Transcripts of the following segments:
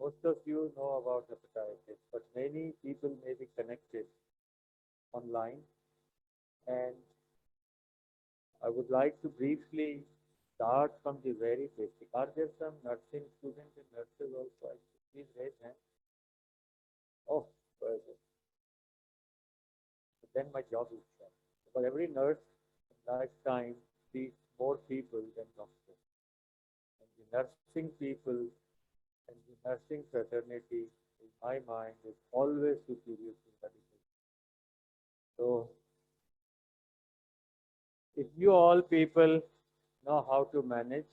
Most of you know about hepatitis, but many people may be connected online, and I would like to briefly start from the very basic. Are there some nursing students and nurses also? Please raise hand. Oh, very good. Then my job is done. But every nurse in lifetime sees more people than doctors. And the nursing people and the nursing fraternity, in my mind, is always superior to medical. So, if you all people know how to manage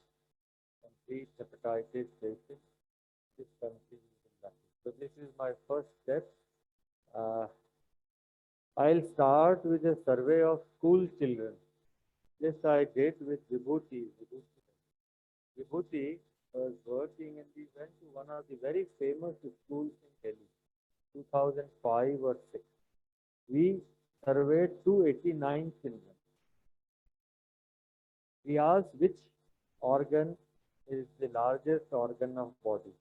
and treat hepatitis patients, this country is in lucky. So, this is my first step. Uh, I'll start with a survey of school children. This I did with Vibhuti. Vibhuti was working and we went to one of the very famous schools in Delhi, 2005 or 6. We surveyed 289 children. We asked which organ is the largest organ of body.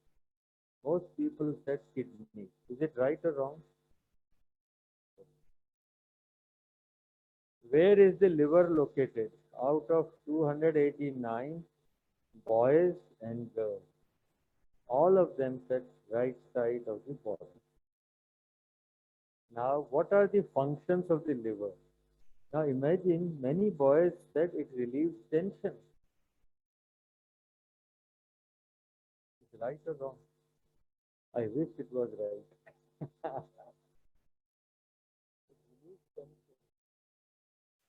Most people said kidney. Is it right or wrong? Where is the liver located? Out of 289 boys and girls, all of them said right side of the body. Now, what are the functions of the liver? Now, imagine many boys said it relieves tension. Is right or wrong? I wish it was right.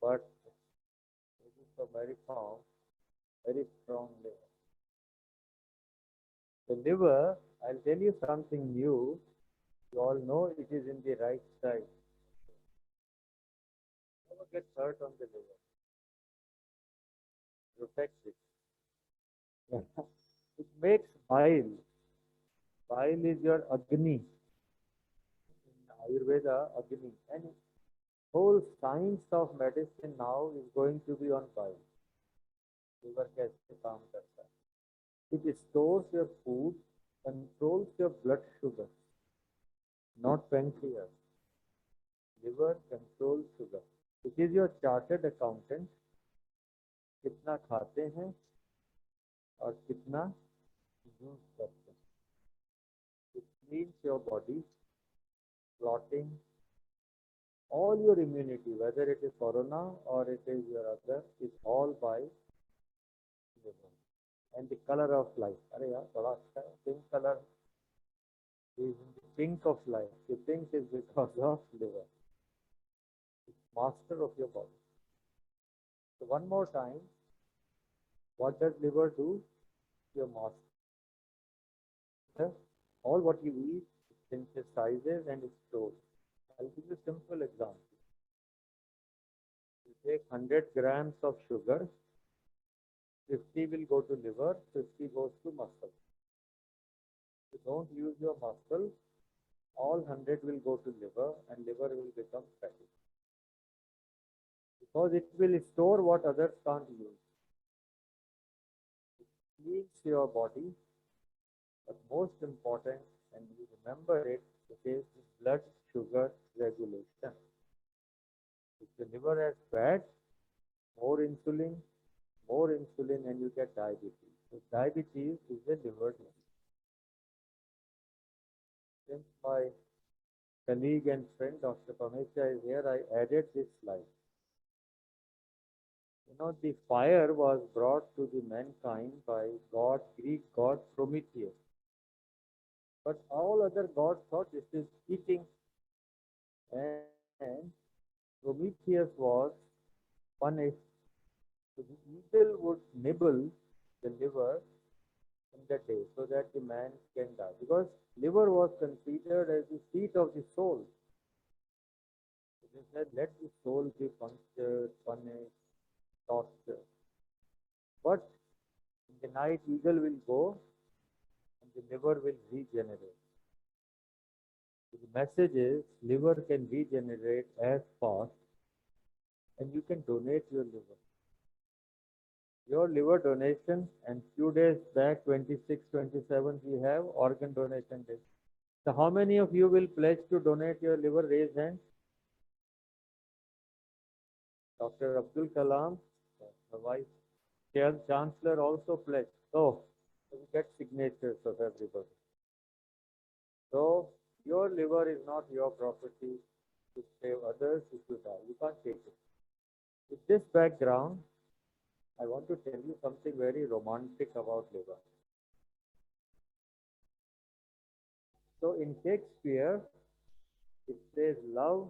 But it is a very strong, very strong liver. The liver, I'll tell you something new. You all know it is in the right side. Never get hurt on the liver. Protect it. It makes bile. Bile is your Agni. In Ayurveda, Agni. And whole science of medicine now is going to be on bile. Liver कैसे काम करता है? It stores your food, controls your blood sugar, not pancreas. Liver controls sugar. It is your chartered accountant. कितना खाते हैं और कितना use करते हैं. It cleans your body, clotting, all your immunity, whether it is corona or it is your other, is all by liver. And the color of life. अरे यार बड़ा अच्छा है. Pink color is the pink of life. The pink is because of liver. It's master of your body. So one more time, what does liver do? Your master. All what you eat, it synthesizes and it stores. I'll give you a simple example. You take 100 grams of sugar, 50 will go to liver, 50 goes to muscle. If you don't use your muscle, all 100 will go to liver and liver will become fatty. Because it will store what others can't use. It cleans your body, but most important, and you remember it, it is blood sugar regulation. If the liver has fat, more insulin, and you get diabetes. So diabetes is a liver disease. Since my colleague and friend Dr. Pamesha is here, I added this slide. You know, the fire was brought to the mankind by God, Greek god Prometheus. But all other gods thought this is eating. And Prometheus was punished. So the eagle would nibble the liver in the day so that the man can die. Because liver was considered as the seat of the soul. So they said, let the soul be punctured, punished, tortured. But in the night, eagle will go and the liver will regenerate. So the message is, liver can regenerate as fast and you can donate your liver. your liver donation, and few days back, 26, 27, we have organ donation day. So how many of you will pledge to donate your liver? Raise hand. Dr. Abdul Kalam, the Vice Chancellor also pledged. So we get signatures of everybody. So your liver is not your property to save others if you die. You can't take it. With this background, I want to tell you something very romantic about liver. So in Shakespeare, it says love,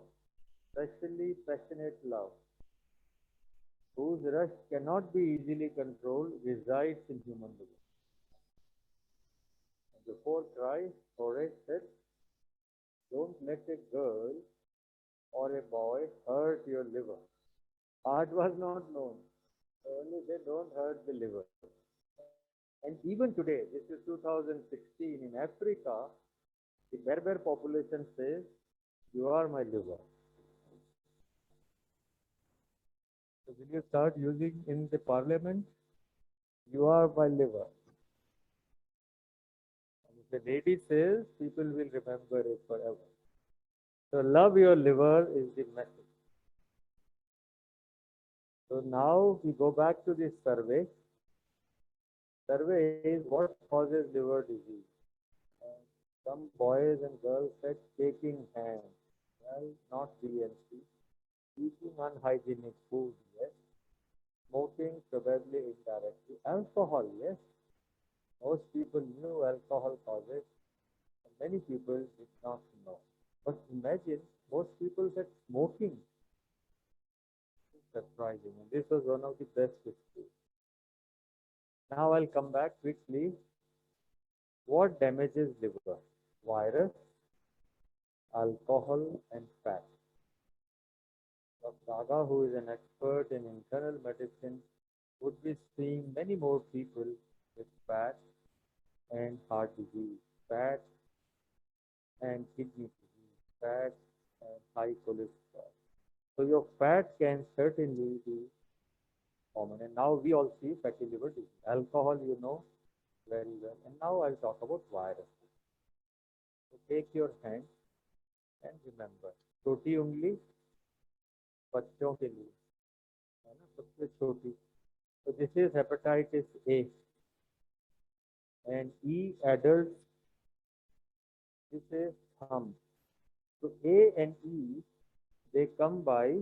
especially passionate love, whose rush cannot be easily controlled, resides in human liver. And before Christ, Horace said, don't let a girl or a boy hurt your liver. Art was not known. Only they don't hurt the liver. And even today, this is 2016, in Africa, the Berber population says, you are my liver. So will you start using in the parliament? You are my liver. And if the lady says, people will remember it forever. So love your liver is the message. So now we go back to this survey. Survey is what causes liver disease. And some boys and girls said shaking hands. Well, not BNC. Eating unhygienic food, yes. Smoking, probably indirectly. Alcohol, yes. Most people knew alcohol causes, and many people did not know. But imagine, most people said smoking. It's surprising. And this was one of the best histories. Now I'll come back quickly. What damages liver? Virus, alcohol, and fat. Dr. Daga, who is an expert in internal medicine, would be seeing many more people with fat and heart disease, fat and kidney disease, fat and high cholesterol. So your fat can certainly be common. And now we all see fatty liver disease. Alcohol, you know very well. And now I'll talk about virus. So take your hand and remember, छोटी उंगली बच्चों के लिए है ना सबसे छोटी. So this is hepatitis A and E adults. This is thumb. So A and E, they come by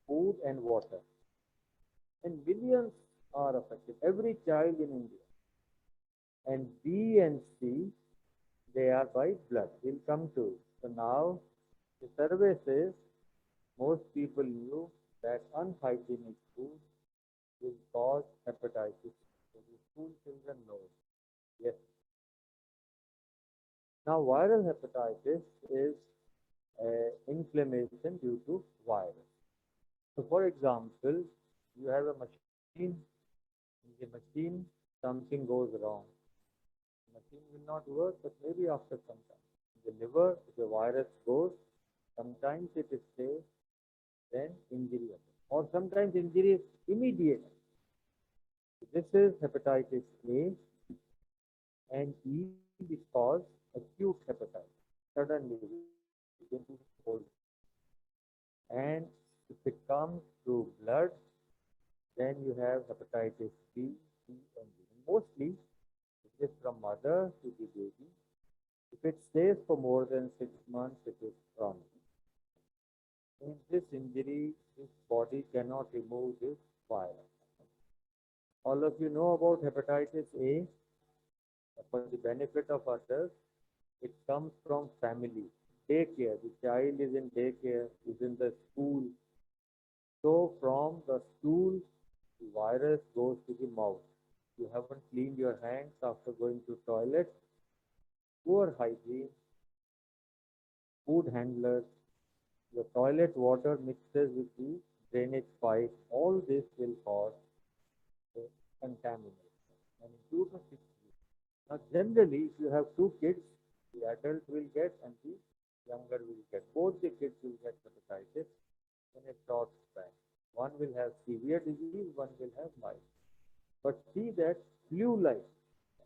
food and water. And millions are affected, every child in India. And B and C, they are by blood. We'll come to it. So now the survey says most people knew that unhygienic food will cause hepatitis. So the school children know. Yes. Now viral hepatitis is inflammation due to virus. So for example, you have a machine, in the machine something goes wrong. The machine will not work, but maybe after some time. In the liver, if the virus goes, sometimes it stays, then injury occurs. Or sometimes injury is immediate. This is hepatitis A and E is called acute hepatitis. Suddenly, begin to hold. And if it comes through blood, then you have hepatitis B, C, and D. Mostly, it is from mother to the baby. If it stays for more than 6 months, it is chronic. In this injury, this body cannot remove this virus. All of you know about hepatitis A. For the benefit of others, it comes from family. Daycare, the child is in daycare, is in the school. So from the stool, the virus goes to the mouth. You haven't cleaned your hands after going to toilet. Poor hygiene, food handlers, the toilet water mixes with the drainage pipe. All this will cause contamination. And in 2 to 6 weeks. Now generally, if you have 2 kids, the adult will get and the younger will get. Both the kids will get hepatitis in a short span. One will have severe disease, one will have mild. But see that flu-like,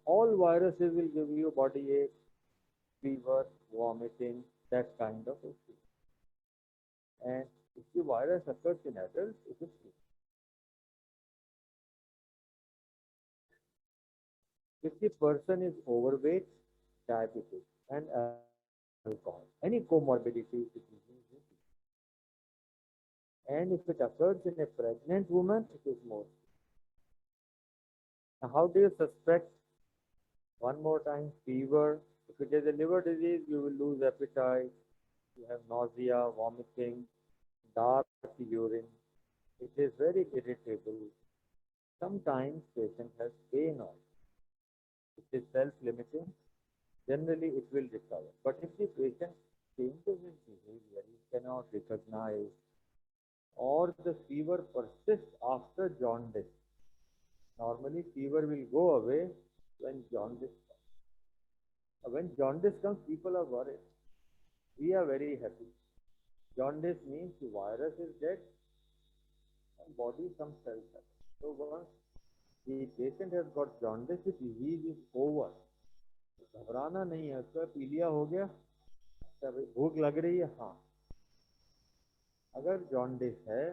all viruses will give you body ache, fever, vomiting, that kind of issue. And if the virus occurs in adults, it is flu. If the person is overweight, diabetes, and alcohol, any comorbidity, it is. And if it occurs in a pregnant woman, it is more. Now, how do you suspect? One more time, fever. If it is a liver disease, you will lose appetite. You have nausea, vomiting, dark urine. It is very irritable. Sometimes patient has pain also. It is self-limiting. Generally, it will recover. But if the patient changes his behavior, he cannot recognize, or the fever persists after jaundice. Normally, fever will go away when jaundice comes. When jaundice comes, people are worried. We are very happy. Jaundice means the virus is dead and body some cells have. So once the patient has got jaundice, the disease is over. घबराना नहीं है, उसका पीलिया हो गया, भूख लग रही है, हाँ. अगर जॉन्डिस है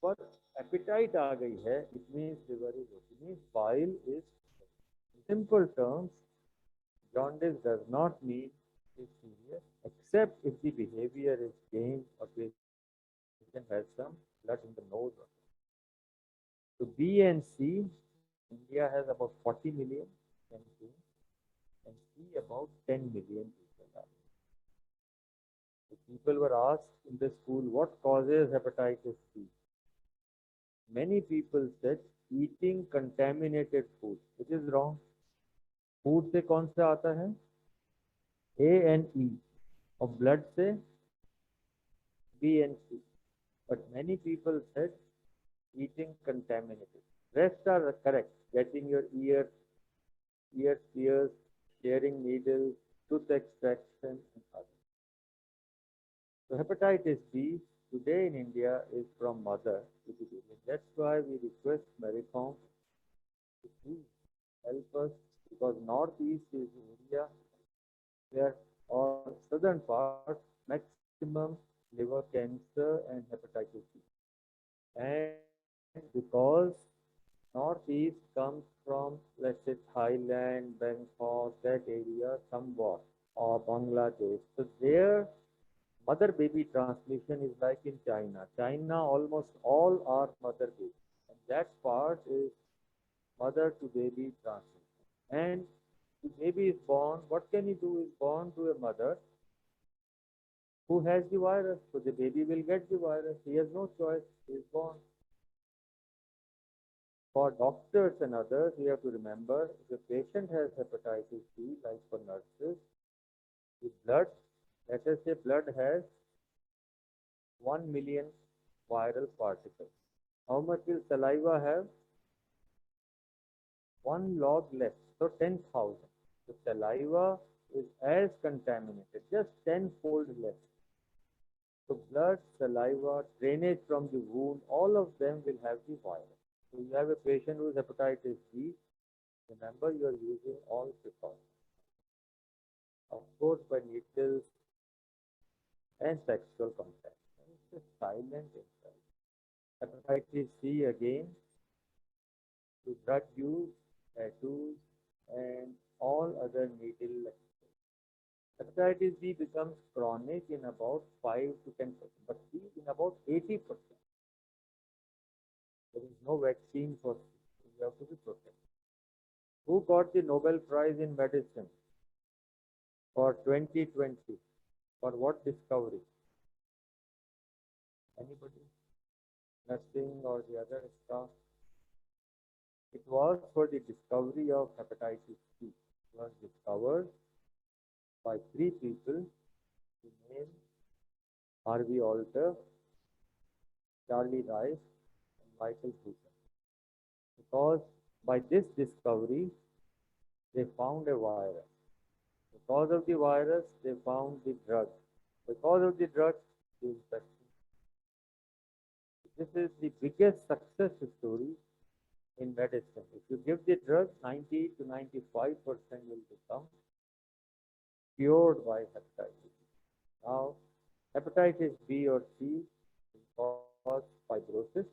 पर एपिटाइट आ गई है, it means liver is okay, means bile is. Simple terms, jaundice does not mean it's serious, except if the behavior is changed or patient has some blood in the nose. So B and C, India has about 40 million and C about 10 million people. The people were asked in the school, what causes hepatitis C? Many people said eating contaminated food, which is wrong. Food से कौन सा आता है? A and E. और blood से B and C. But many people said eating contaminated. Rest are correct. Getting your ear pierced, sharing needles, tooth extraction, and others. So hepatitis B today in India is from mother to the baby. That's why we request Maricom to please help us, because northeast is the area where, or southern part, maximum liver cancer and hepatitis B. And because northeast comes from, let's say, Thailand, Bangkok, that area, somewhat, or Bangladesh. So there, mother-baby transmission is like in China. China, almost all are mother-baby. And that part is mother-to-baby transmission. And the baby is born, what can he do? Is born to a mother who has the virus. So the baby will get the virus. He has no choice. He is born. For doctors and others, we have to remember, if a patient has hepatitis B, like for nurses, the blood, let us say blood has 1 million viral particles. How much will saliva have? 1 log less, so 10,000. The saliva is as contaminated, just 10-fold less. So blood, saliva, drainage from the wound, all of them will have the virus. So you have a patient who is hepatitis B, remember you are using all precautions. Of course, by needles and sexual contact. It's a silent insult. Hepatitis C again, to drug use, tattoos, and all other needle. Hepatitis B becomes chronic in about 5 to 10%, but C in about 80%. There is no vaccine for C. You have to be protected. Who got the Nobel Prize in Medicine for 2020? For what discovery? Anybody? Nursing or the other stuff? It was for the discovery of hepatitis C. It was discovered by 3 people, the name Harvey Alter, Charlie Rice, and Michael Hooper. Because by this discovery, they found a virus. Because of the virus, they found the drug. Because of the drug, the infection. This is the biggest success story in medicine. If you give the drug, 90 to 95% will become cured by hepatitis. Now, hepatitis B or C will cause fibrosis,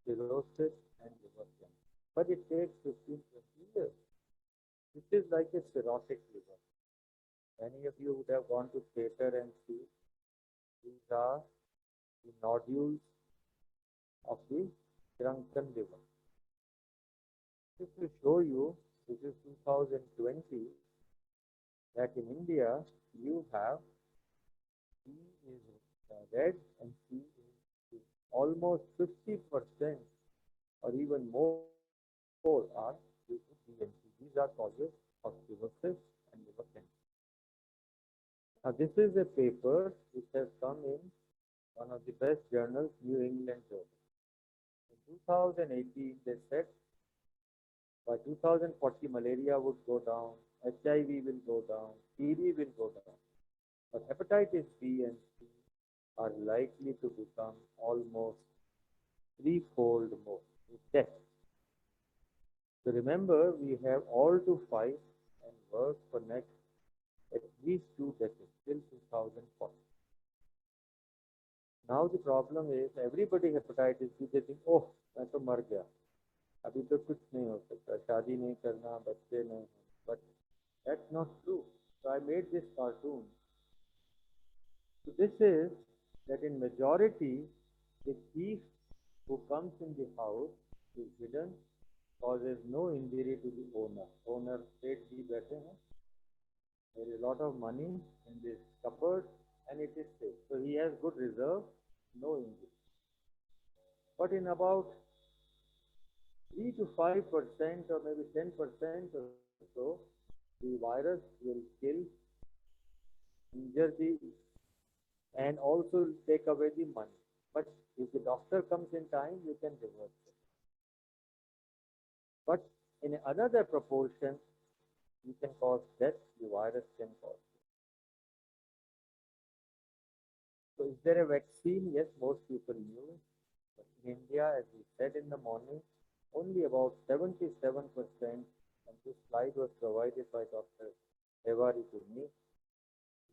cirrhosis, and liver cancer. But it takes 15-20 years. This is like a cirrhotic liver. Many of you would have gone to theater and see these are the nodules of the shrunken liver. Just to show you, this is 2020, that in India you have C is red and C is almost 50% or even more are due to DNC. These are causes of cirrhosis and liver cancer. Now this is a paper which has come in one of the best journals, New England Journal. In 2018, they said by 2040 malaria would go down, HIV will go down, TB will go down, but hepatitis B and C are likely to become almost threefold more death. So remember, we have all to fight and work for next at least 2 decades till 2040. Now the problem is everybody hepatitis B, they think, oh, मैं तो मर गया, अभी तो कुछ नहीं हो सकता, शादी नहीं करना, बच्चे नहीं, but that's not true. So I made this cartoon. So this is that in majority, the thief who comes in the house is hidden, causes no injury to the owner. Owner पेट भी बैठे हैं. There is a lot of money in this cupboard and it is safe. So he has good reserve, no injury. But in about 3 to 5% or maybe 10% or so, the virus will kill, injure the, and also take away the money. But if the doctor comes in time, you can reverse it. But in another proportion, you can cause death, the virus can cause death. So is there a vaccine? Yes, most people knew. But in India, as we said in the morning, only about 77%, and this slide was provided by Dr. Evari to me,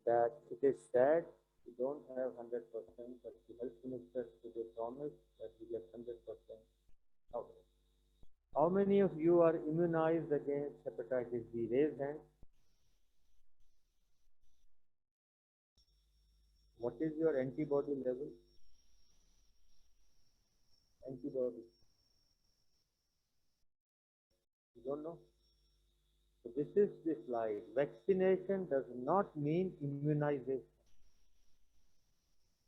that it is sad we don't have 100%, but the health minister today promised that we get 100% coverage. How many of you are immunized against hepatitis B? Raise hand. What is your antibody level? Antibody. You don't know? So this is the slide. Vaccination does not mean immunization.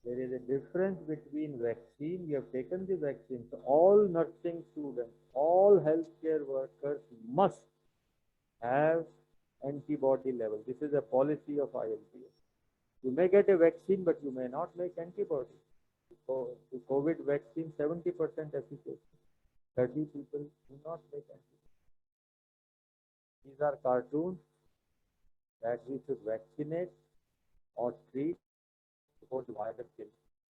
There is a difference between vaccine. We have taken the vaccine. So all nursing students, all healthcare workers must have antibody level. This is a policy of ILPS. You may get a vaccine, but you may not make antibody. So the COVID vaccine, 70% efficacy. 30 people do not make antibody. These are cartoons that we should vaccinate or treat before the virus kills.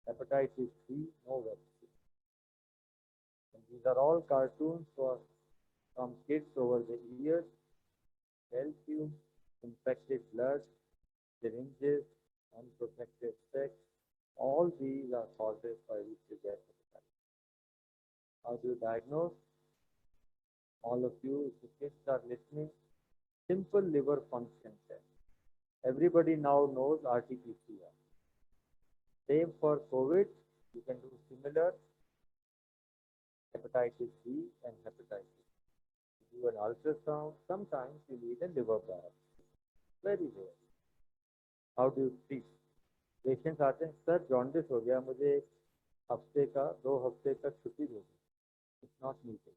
Hepatitis C, no vaccine. And these are all cartoons from kids over the years. Calcium, infected blood, syringes, unprotected sex. All these are causes by which you get hepatitis. How do you diagnose? All of you, if the kids are listening, simple liver function test. Everybody now knows RT-PCR. Same for COVID, you can do similar hepatitis B and hepatitis. You do an ultrasound, sometimes you need a liver biopsy. Very rare. How do you treat? Patients आते हैं, sir jaundice हो गया, मुझे एक हफ्ते का 2 हफ्ते का छुट्टी दे दो. It's not needed.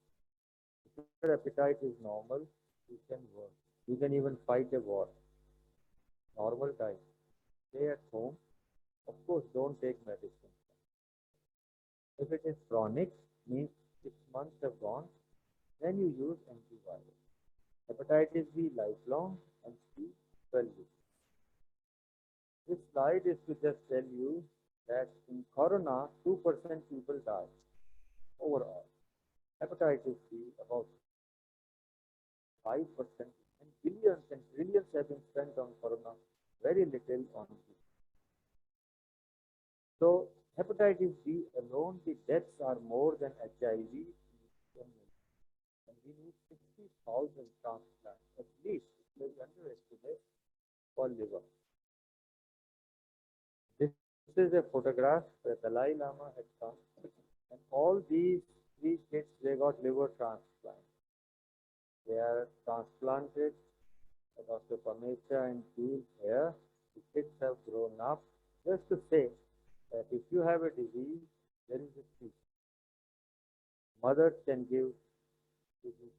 If your appetite is normal, you can work. You can even fight a war. Normal diet. Stay at home. Of course, don't take medicine. If it is chronic, means 6 months have gone, then you use antiviral. Hepatitis B lifelong and C 12 weeks. This slide is to just tell you that in corona, 2% people die overall. hepatitis B, about 5%, and trillions have been spent on corona, very little on B. So hepatitis B alone, the deaths are more than HIV, and we need 60,000 transplants at least. Very underestimate for liver. This is a photograph where Dalai Lama had come, and all these three kids, they got liver transplant. They are transplanted. Dr. Pamecha and Peel here. The kids have grown up. Just to say that if you have a disease, there is a treatment. Mothers can give disease.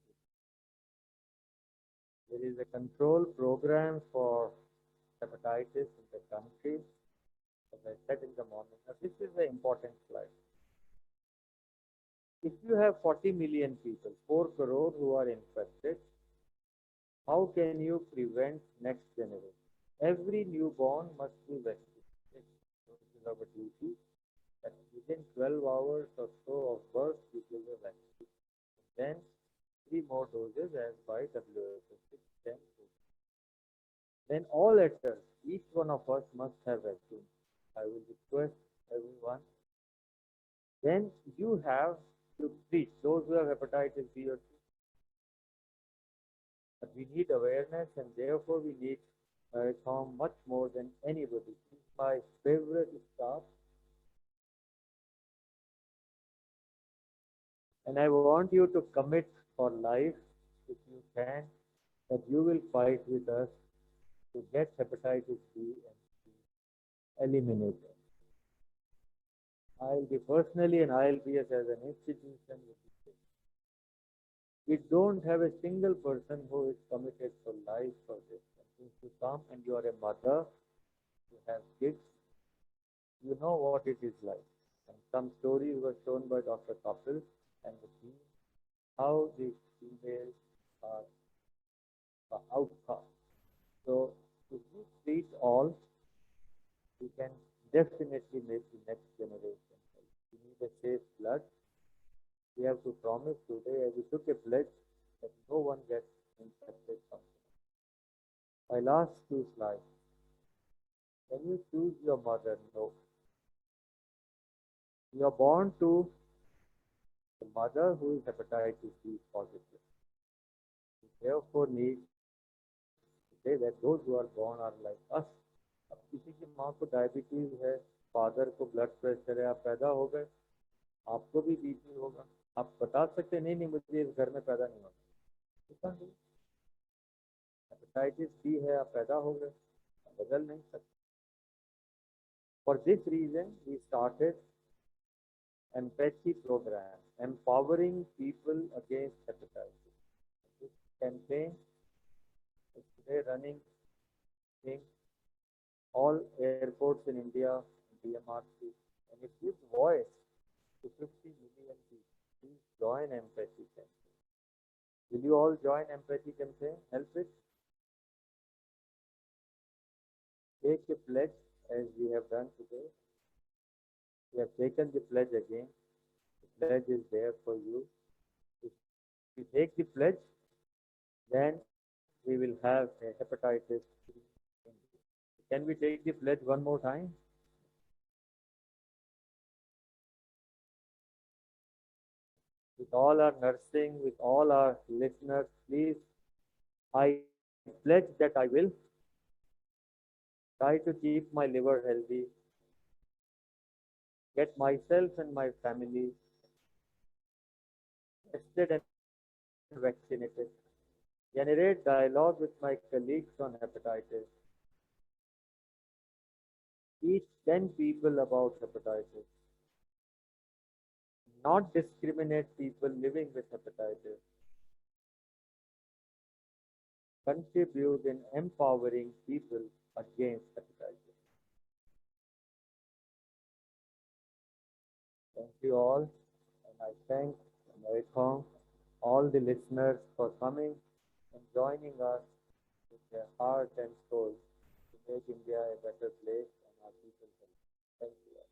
There is a control program for hepatitis in the country, as I said in the morning. Now, this is an important slide. If you have 40 million people, 4 crore who are infected, how can you prevent next generation? Every newborn must be vaccinated. This is our duty. And within 12 hours or so of birth, we give a vaccine. Then 3 more doses as by WHO, 6, 10, 14. Then all adults, each one of us must have vaccine. I will request everyone. Then you have to treat those who have hepatitis B or C. But we need awareness, and therefore we need marathon much more than anybody. This is my favorite stuff. And I want you to commit for life, if you can, that you will fight with us to get hepatitis B and C eliminated. I'll be personally and I'll be as an institution. We don't have a single person who is committed for life for this. And since you come and you are a mother, you have kids, you know what it is like. And some stories were shown by Dr. Kapil and the team, how the females are outcast. So if we treat all, we can definitely make the next generation. We need a safe blood. We have to promise today, as we took a pledge, that no one gets infected from it. My last 2 slides. Can you choose your mother? No. You are born to a mother who is hepatitis B positive. You therefore need to say that those who are born are like us. अब किसी की माँ को diabetes है, father को blood pressure है, आप पैदा हो गए, आपको भी बीपी होगा. आप बता सकते नहीं नहीं मुझे इस घर में पैदा नहीं होगा. हेपेटाइटिस बी है, आप पैदा हो गए, बदल नहीं सकते. For this reason, we started empathy program, empowering people against hepatitis. This campaign is today running in all airports in India, DMRC, and it gives voice to 50 million people. Please join empathy campaign. Will you all join empathy campaign? Help it. Take a pledge as we have done today. We have taken the pledge again. The pledge is there for you. If we take the pledge, then we will have a hepatitis. Can we take the pledge one more time? With all our nursing, with all our listeners, please, I pledge that I will try to keep my liver healthy, get myself and my family tested and vaccinated, generate dialogue with my colleagues on hepatitis, teach 10 people about hepatitis, not discriminate people living with hepatitis, contribute in empowering people against hepatitis. Thank you all, and I thank Maricom, all the listeners for coming and joining us with their heart and soul to make India a better place and our people healthy. Thank you.